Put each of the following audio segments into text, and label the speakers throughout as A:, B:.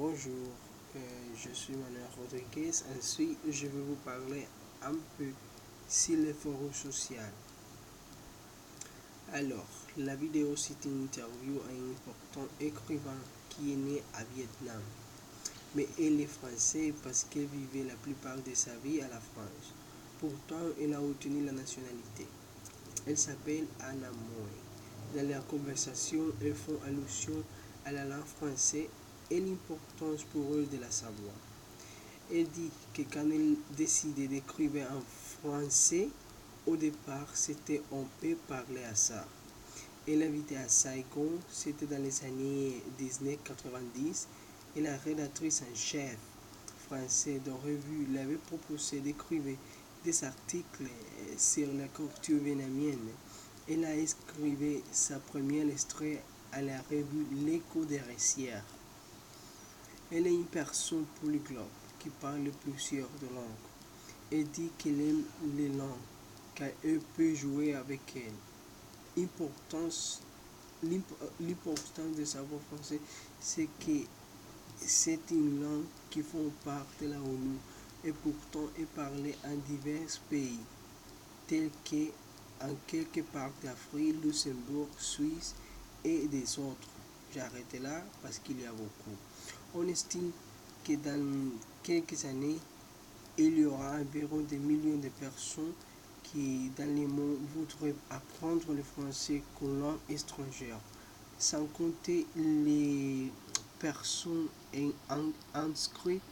A: Bonjour, je suis Manuel Rodriguez. Ensuite, je vais vous parler un peu sur les forums sociaux. Alors, la vidéo c'est une interview à un important écrivain qui est né à Vietnam. Mais elle est française parce qu'elle vivait la plupart de sa vie à la France. Pourtant, elle a obtenu la nationalité. Elle s'appelle Anna Moy. Dans leur conversation, elles font allusion à la langue française et l'importance pour eux de la savoir. Elle dit que quand elle décidait d'écrire en français, au départ, c'était on peut parler à ça. Elle habitait à Saigon, c'était dans les années 1990, et la rédactrice en chef française de revue lui avait proposé d'écrire des articles sur la culture vietnamienne. Elle a écrit sa première extrait à la revue L'écho des Rizières. Elle est une personne polyglotte qui parle plusieurs langues. Elle dit qu'elle aime les langues car elle peut jouer avec elles. L'importance de savoir français, c'est que c'est une langue qui fait partie de la ONU et pourtant est parlée en divers pays, tels que en quelques parts d'Afrique, Luxembourg, Suisse et des autres. J'arrête là parce qu'il y a beaucoup. On estime que dans quelques années, il y aura environ des millions de personnes qui, dans le monde, voudraient apprendre le français comme langue étrangère, sans compter les personnes inscrites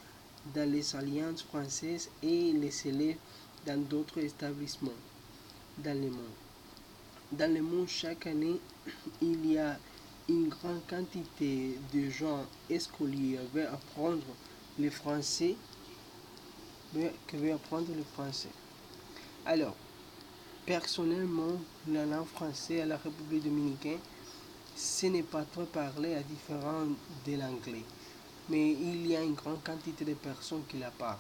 A: dans les alliances françaises et les élèves dans d'autres établissements dans le monde. Dans le monde, chaque année, il y a une grande quantité de gens scolaires qui veulent apprendre le français. Alors, personnellement, la langue française à la République dominicaine, ce n'est pas trop parlé à différent de l'anglais. Mais il y a une grande quantité de personnes qui la parlent.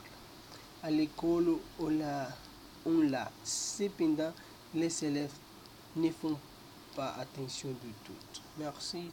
A: À l'école, on l'a. Cependant, les élèves ne font pas attention du tout. Merci.